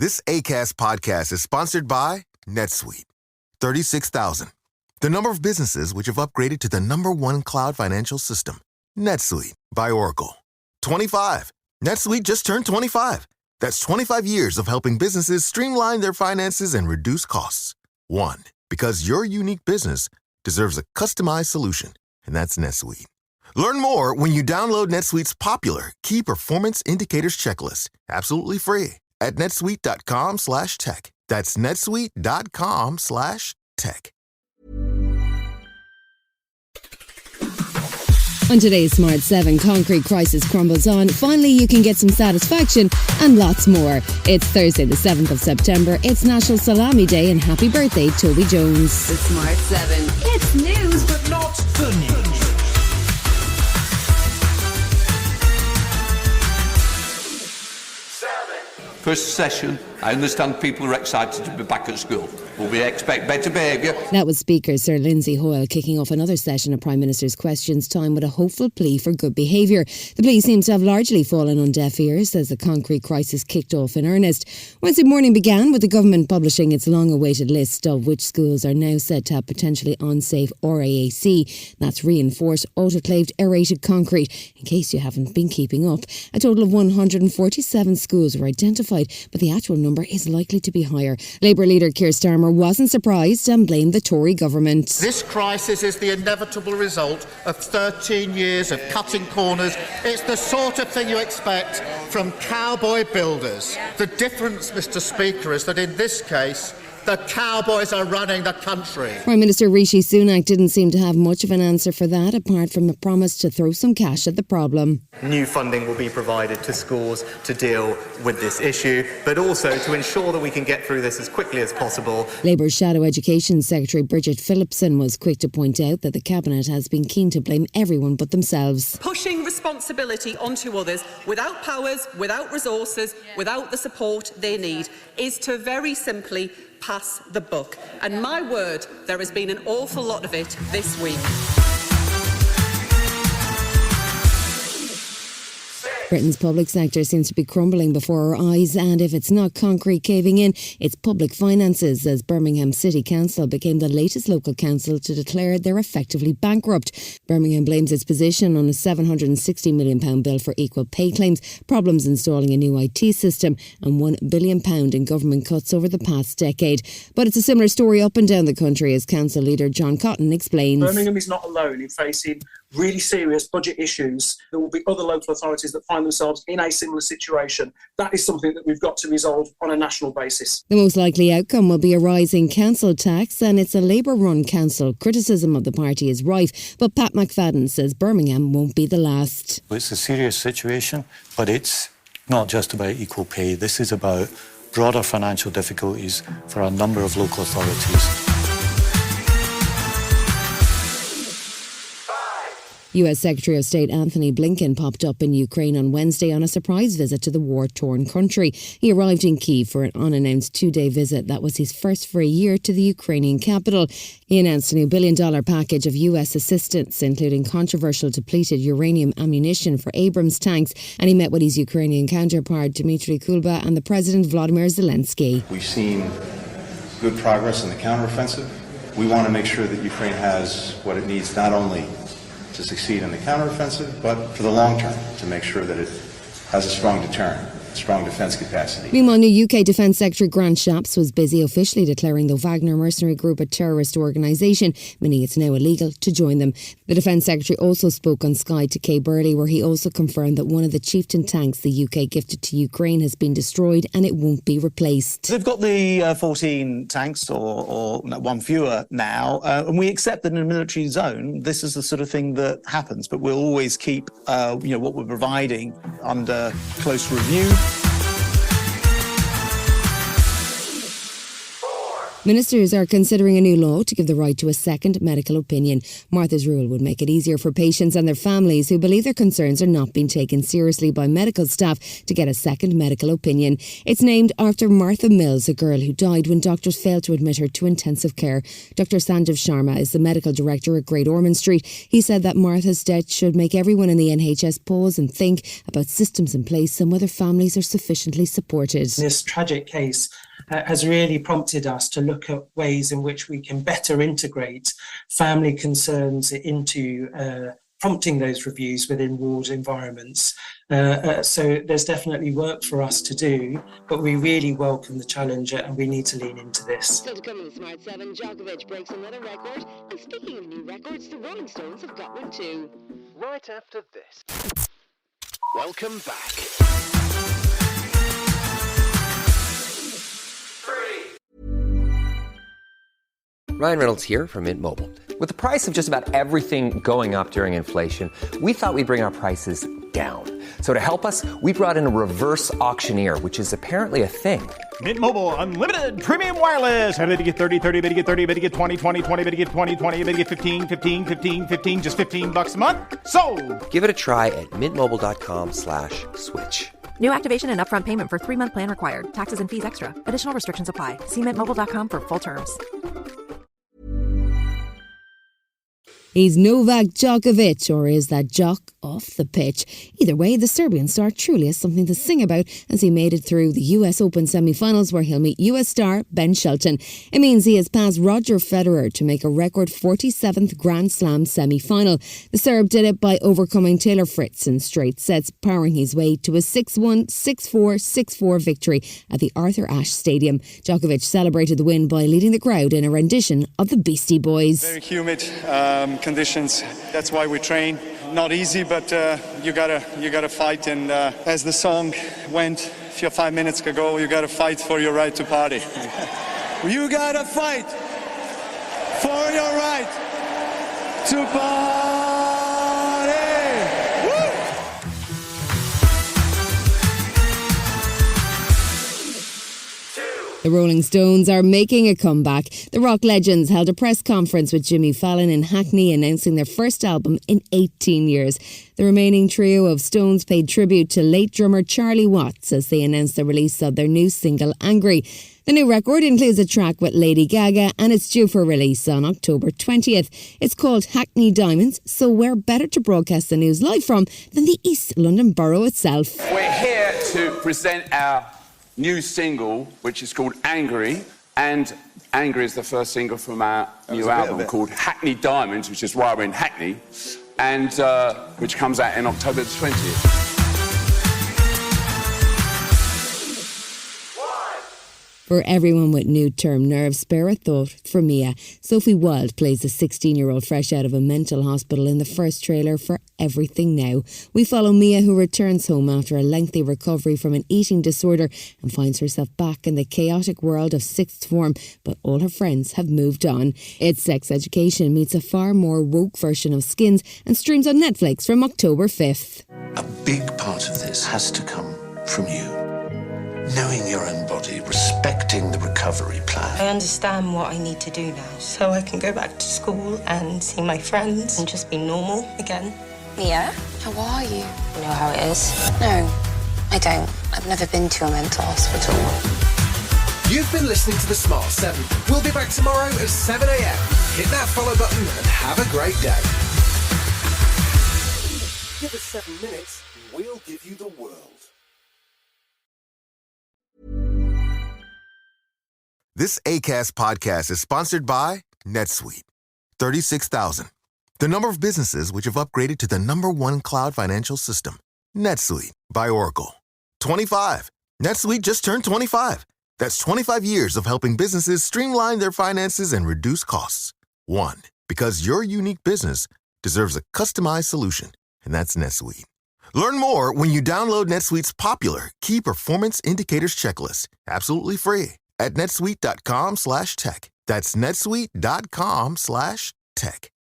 This Acast podcast is sponsored by NetSuite. 36,000. The number of businesses which have upgraded to the #1 cloud financial system. NetSuite by Oracle. 25. NetSuite just turned 25. That's 25 years of helping businesses streamline their finances and reduce costs. 1. Because your unique business deserves a customized solution, and that's NetSuite. Learn more when you download NetSuite's popular Key Performance Indicators checklist, absolutely free, at netsuite.com/tech. That's netsuite.com/tech. On today's Smart 7, concrete crisis crumbles on. Finally, you can get some satisfaction and lots more. It's Thursday, the 7th of September. It's National Salami Day, and happy birthday, Toby Jones. The Smart 7. It's news, but not the news. First session, I understand people are excited to be back at school. But we expect better behaviour. That was Speaker Sir Lindsay Hoyle kicking off another session of Prime Minister's Questions Time with a hopeful plea for good behaviour. The plea seems to have largely fallen on deaf ears as the concrete crisis kicked off in earnest. Wednesday morning began with the government publishing its long-awaited list of which schools are now said to have potentially unsafe RAAC. That's reinforced autoclaved aerated concrete. In case you haven't been keeping up, a total of 147 schools were identified, but the actual number is likely to be higher. Labour leader Keir Starmer wasn't surprised and blamed the Tory government. This crisis is the inevitable result of 13 years of cutting corners. It's the sort of thing you expect from cowboy builders. The difference, Mr. Speaker, is that in this case, the cowboys are running the country. Prime Minister Rishi Sunak didn't seem to have much of an answer for that, apart from a promise to throw some cash at the problem. New funding will be provided to schools to deal with this issue, but also to ensure that we can get through this as quickly as possible. Labour's Shadow Education Secretary Bridget Phillipson was quick to point out that the Cabinet has been keen to blame everyone but themselves. Pushing responsibility onto others without powers, without resources, without the support they need is to very simply pass the buck. And my word, there has been an awful lot of it this week. Britain's public sector seems to be crumbling before our eyes, and if it's not concrete caving in, it's public finances, as Birmingham City Council became the latest local council to declare they're effectively bankrupt. Birmingham blames its position on a £760 million bill for equal pay claims, problems installing a new IT system and £1 billion in government cuts over the past decade. But it's a similar story up and down the country, as council leader John Cotton explains. Birmingham is not alone in facing really serious budget issues. There will be other local authorities that find themselves in a similar situation. That is something that we've got to resolve on a national basis. The most likely outcome will be a rise in council tax, and it's a Labour-run council. Criticism of the party is rife, but Pat McFadden says Birmingham won't be the last. It's a serious situation, but it's not just about equal pay. This is about broader financial difficulties for a number of local authorities. US Secretary of State Anthony Blinken popped up in Ukraine on Wednesday on a surprise visit to the war-torn country. He arrived in Kyiv for an unannounced 2-day visit that was his first for a year to the Ukrainian capital. He announced a new $1 billion package of US assistance, including controversial depleted uranium ammunition for Abrams tanks, and he met with his Ukrainian counterpart Dmitry Kuleba and the President Vladimir Zelensky. We've seen good progress in the counteroffensive. We want to make sure that Ukraine has what it needs not only to succeed in the counteroffensive, but for the long term, to make sure that it has a strong deterrent, strong defence capacity. Meanwhile, new UK Defence Secretary Grant Shapps was busy officially declaring the Wagner mercenary group a terrorist organisation, meaning it's now illegal to join them. The Defence Secretary also spoke on Sky to Kay Burley, where he also confirmed that one of the Chieftain tanks the UK gifted to Ukraine has been destroyed and it won't be replaced. They've got the 14 tanks, or one fewer now, and we accept that in a military zone, this is the sort of thing that happens, but we'll always keep what we're providing under close review. Ministers are considering a new law to give the right to a second medical opinion. Martha's rule would make it easier for patients and their families who believe their concerns are not being taken seriously by medical staff to get a second medical opinion. It's named after Martha Mills, a girl who died when doctors failed to admit her to intensive care. Dr. Sanjeev Sharma is the medical director at Great Ormond Street. He said that Martha's death should make everyone in the NHS pause and think about systems in place and whether families are sufficiently supported. This tragic case has really prompted us to look at ways in which we can better integrate family concerns into prompting those reviews within ward environments. So there's definitely work for us to do, but we really welcome the challenge and we need to lean into this. Still to come on the Smart 7, Djokovic breaks another record. And speaking of new records, the Rolling Stones have got one too. Right after this. Welcome back. Ryan Reynolds here from Mint Mobile. With the price of just about everything going up during inflation, we thought we'd bring our prices down. So to help us, we brought in a reverse auctioneer, which is apparently a thing. Mint Mobile Unlimited Premium Wireless. How to get 30, 30, bit to get 30, bit to get 20, 20, 20, bit to get 20, 20, bit to get 15, 15, 15, 15, just $15 a month? Sold! Give it a try at mintmobile.com/switch. New activation and upfront payment for 3-month plan required. Taxes and fees extra. Additional restrictions apply. See mintmobile.com for full terms. He's Novak Djokovic, or is that Jock off the pitch? Either way, the Serbian star truly has something to sing about as he made it through the US Open semi-finals where he'll meet US star Ben Shelton. It means he has passed Roger Federer to make a record 47th Grand Slam semi-final. The Serb did it by overcoming Taylor Fritz in straight sets, powering his way to a 6-1, 6-4, 6-4 victory at the Arthur Ashe Stadium. Djokovic celebrated the win by leading the crowd in a rendition of the Beastie Boys. Very humid conditions. That's why we train. Not easy, but you gotta fight. And as the song went a few 5 minutes ago, you gotta fight for your right to party. You gotta fight for your right to party. The Rolling Stones are making a comeback. The rock legends held a press conference with Jimmy Fallon in Hackney announcing their first album in 18 years. The remaining trio of Stones paid tribute to late drummer Charlie Watts as they announced the release of their new single, Angry. The new record includes a track with Lady Gaga and it's due for release on October 20th. It's called Hackney Diamonds, so where better to broadcast the news live from than the East London borough itself. We're here to present our new single, which is called Angry, and Angry is the first single from our new album called Hackney Diamonds, which is why we're in Hackney, and which comes out in October the 20th. For everyone with new-term nerves, spare a thought for Mia. Sophie Wilde plays a 16-year-old fresh out of a mental hospital in the first trailer for Everything Now. We follow Mia, who returns home after a lengthy recovery from an eating disorder and finds herself back in the chaotic world of sixth form, but all her friends have moved on. It's Sex Education meets a far more woke version of Skins and streams on Netflix from October 5th. A big part of this has to come from you. Knowing your own body, respecting the recovery plan. I understand what I need to do now, so I can go back to school and see my friends and just be normal again. Mia, how are you? You know how it is? No, I don't. I've never been to a mental hospital. You've been listening to The Smart 7. We'll be back tomorrow at 7 a.m. Hit that follow button and have a great day. Give us 7 minutes and we'll give you the world. This Acast podcast is sponsored by NetSuite. 36,000. The number of businesses which have upgraded to the #1 cloud financial system. NetSuite by Oracle. 25. NetSuite just turned 25. That's 25 years of helping businesses streamline their finances and reduce costs. 1. Because your unique business deserves a customized solution, and that's NetSuite. Learn more when you download NetSuite's popular Key Performance Indicators checklist, absolutely free, at netsuite.com/tech. That's netsuite.com/tech.